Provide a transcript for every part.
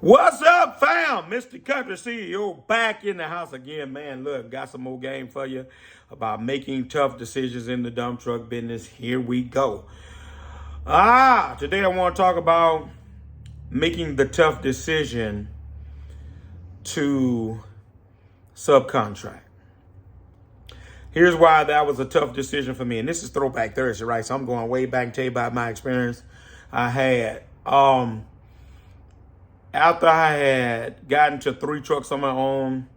What's up, fam? Mr. Country CEO back in the house again, man. Look, got some more game for you about making tough decisions in the dump truck business. Here we go. Today I want to talk about making the tough decision to subcontract. Here's why that was a tough decision for me. And this is Throwback Thursday, right? So I'm going way back and tell you about my experience I had. After I had gotten to 3 trucks on my own,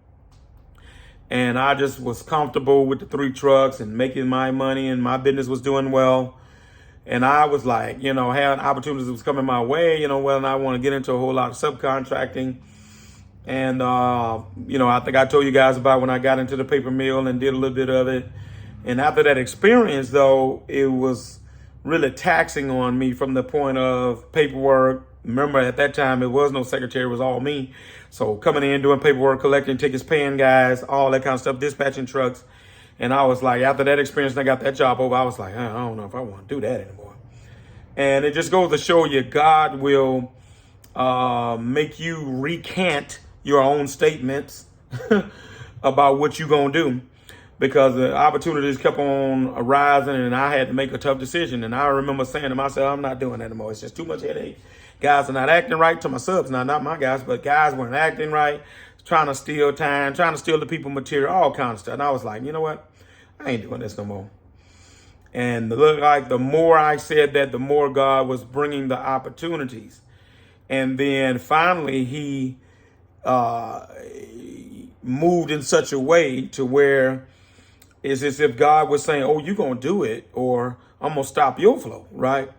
and I just was comfortable with the 3 trucks and making my money, and my business was doing well, and I was like, having opportunities was coming my way, and I want to get into a whole lot of subcontracting. And, I think I told you guys about when I got into the paper mill and did a little bit of it. And after that experience, though, it was really taxing on me from the point of paperwork. Remember, at that time, it was no secretary, it was all me. So coming in, doing paperwork, collecting tickets, paying guys, all that kind of stuff, dispatching trucks. And I was like, after that experience, and I got that job over, I was like, I don't know if I want to do that anymore. And it just goes to show you, God will make you recant your own statements about what you're going to do, because the opportunities kept on arising and I had to make a tough decision. And I remember saying to myself, I'm not doing that anymore. It's just too much headache. Guys are not acting right to my subs. Now, not my guys, but guys weren't acting right, trying to steal time, trying to steal the people material, all kinds of stuff. And I was like, you know what? I ain't doing this no more. And it looked like the more I said that, the more God was bringing the opportunities. And then finally, he moved in such a way to where it's as if God was saying, oh, you're going to do it, or I'm going to stop your flow, right?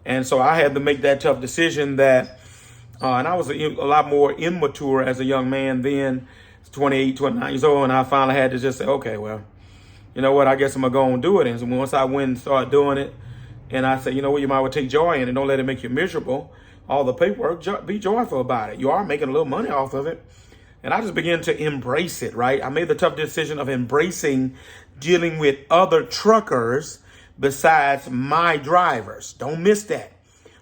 And so I had to make that tough decision that, and I was a lot more immature as a young man then, 28, 29 years old, and I finally had to just say, okay, well, you know what, I guess I'm going to go and do it. And so once I went and started doing it, and I said, you know what, you might well take joy in it, don't let it make you miserable. All the paperwork, be joyful about it. You are making a little money off of it. And I just began to embrace it, right? I made the tough decision of embracing dealing with other truckers besides my drivers. Don't miss that,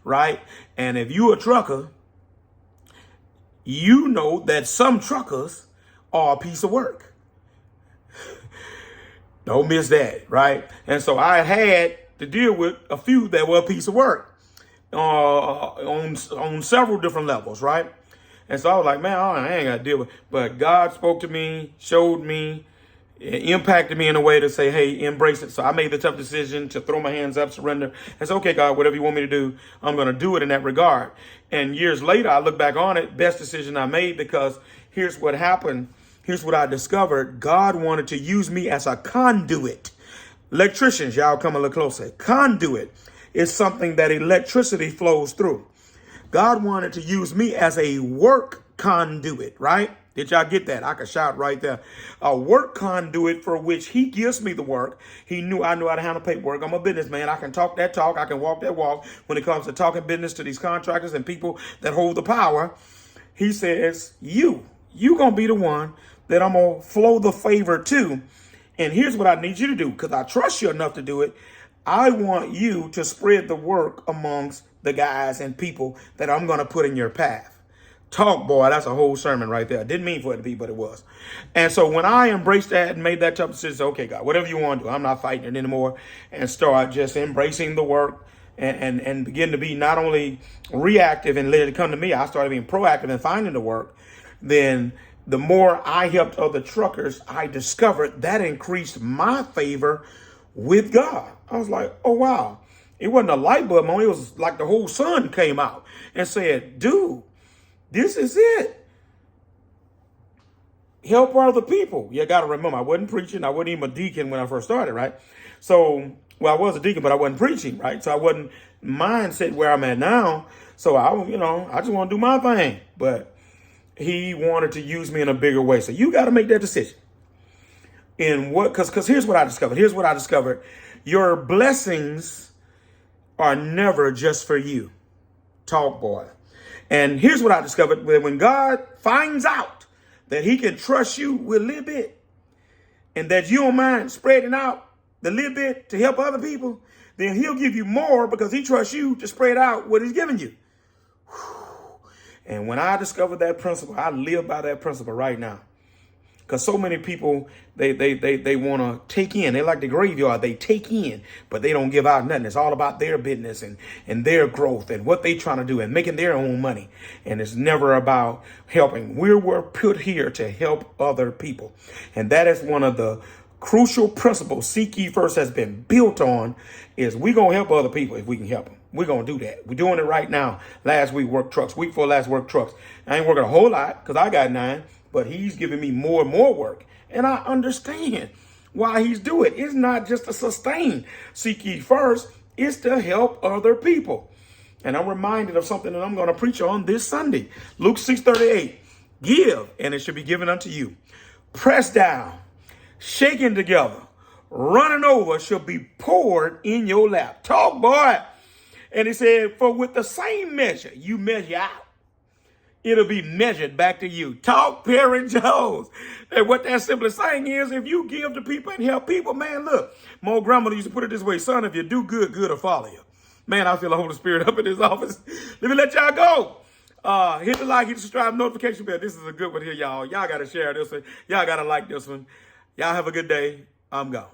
right? And if you're a trucker, you know that some truckers are a piece of work. Don't miss that, right? And so I had to deal with a few that were a piece of work on several different levels, right? And so I was like, man, I ain't got to deal with it. But God spoke to me, showed me, impacted me in a way to say, hey, embrace it. So I made the tough decision to throw my hands up, surrender, and say, okay, God, whatever you want me to do, I'm going to do it in that regard. And years later, I look back on it, best decision I made, because here's what happened. Here's what I discovered. God wanted to use me as a conduit. Electricians, y'all come a little closer. Conduit is something that electricity flows through. God wanted to use me as a work conduit, right? Did y'all get that? I could shout right there. A work conduit for which he gives me the work. I knew how to handle paperwork. I'm a businessman. I can talk that talk. I can walk that walk when it comes to talking business to these contractors and people that hold the power. He says, you going to be the one that I'm going to flow the favor to. And here's what I need you to do, because I trust you enough to do it. I want you to spread the work amongst the guys and people that I'm going to put in your path. Talk, boy, that's a whole sermon right there. Didn't mean for it to be, but it was. And so when I embraced that and made that tough decision, okay, God, whatever you want to do, I'm not fighting it anymore, and start just embracing the work and begin to be not only reactive and let it come to me, I started being proactive in finding the work. Then the more I helped other truckers, I discovered that increased my favor with God. I was like, oh, wow. It wasn't a light bulb moment. It was like the whole sun came out and said, dude, this is it. Help other people. You got to remember, I wasn't preaching. I wasn't even a deacon when I first started, right? So, well, I was a deacon, but I wasn't preaching, right? So I wasn't mindset where I'm at now. So I just want to do my thing. But he wanted to use me in a bigger way. So you got to make that decision. Because here's what I discovered. Your blessings are never just for you. Talk, boy. And here's what I discovered. When God finds out that he can trust you with a little bit, and that you don't mind spreading out the little bit to help other people, then he'll give you more, because he trusts you to spread out what he's given you. And when I discovered that principle, I live by that principle right now. Because so many people, they want to take in. They like the graveyard. They take in, but they don't give out nothing. It's all about their business and their growth and what they trying to do and making their own money. And it's never about helping. We were put here to help other people. And that is one of the crucial principles Seek Ye First has been built on, is we going to help other people if we can help them. We're going to do that. We're doing it right now. Last week, work trucks. Week before last, work trucks. I ain't working a whole lot because I got 9. But he's giving me more and more work. And I understand why he's doing it. It's not just to sustain Seek Ye First. It's to help other people. And I'm reminded of something that I'm going to preach on this Sunday. Luke 6:38. Give, and it should be given unto you. Pressed down, shaken together, running over shall be poured in your lap. Talk, boy. And he said, for with the same measure you measure out, it'll be measured back to you. Talk, Perry Jones. And what that simply saying is, if you give to people and help people, man, look, my old grandmother used to put it this way, son, if you do good, good will follow you. Man, I feel the Holy Spirit up in this office. Let me let y'all go. Hit the like, hit the subscribe, notification bell. This is a good one here, y'all. Y'all got to share this one. Y'all got to like this one. Y'all have a good day. I'm gone.